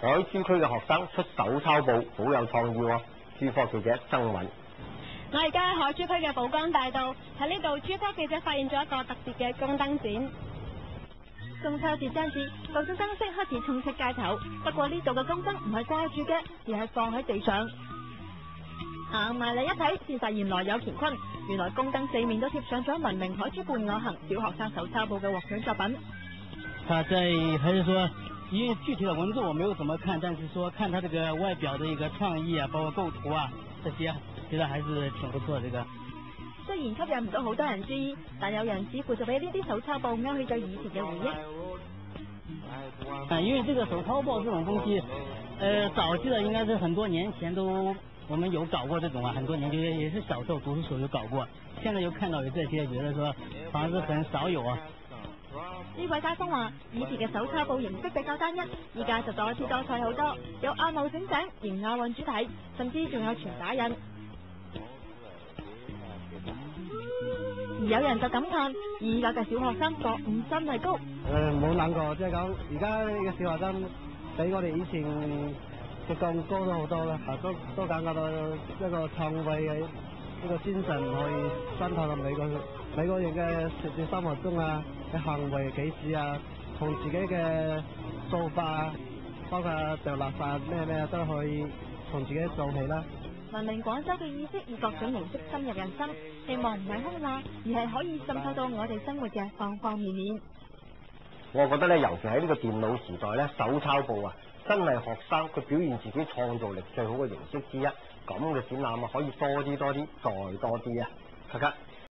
海珠區嘅學生出手抄報，好有創意喎。珠科記者曾敏。我而家喺海珠區嘅寶崗大道，喺呢度珠科記者發現咗一個特別嘅宮燈展。中秋節將至，各種燈飾開始充斥街頭。不過呢度嘅宮燈唔係掛住嘅，而係放喺地上。行埋嚟一睇，先發現來有乾坤。原來宮燈四面都貼上咗聞名海珠伴我行小學生手抄報嘅獲獎作品。他在還是說，因為具體的文字我沒有怎麼看，但是說看他這個外表的一個創意啊，包括構圖啊，這些覺得還是挺不錯。這個雖然吸引唔到好多人注意，但有人似乎就俾呢啲手抄報勾起咗以前嘅回憶。因為這個手抄報這種東西，早期的應該是很多年前都我們有搞過這種啊，很多年前也是小時候讀書時候有搞過，現在又看到有這些，覺得說好像是很少有啊。呢位街坊話：以前嘅手抄報形式比較單一，依家就多姿多彩好多，有亞茂整井、迎亞運主題，甚至仲有全打印。而有人就感嘆：而家嘅小學生覺悟真係高。冇諗過，即係講而家嘅小學生比我哋以前嘅更高咗好多啦，都感覺到一個創意嘅一個精神可以滲透到每個人嘅實際生活中啊，嘅行為舉止啊，同自己嘅做法，包括掉垃圾咩都可以從自己做起啦。聞名廣州嘅意識以各種形式深入人心，希望唔係空話，而係可以滲透到我哋生活嘅方方面面。我覺得咧，尤其喺呢個電腦時代咧，手抄報啊，真係學生佢表現自己創造力最好嘅形式之一。咁嘅展覽啊，可以多啲，再多啲啊！咔咔。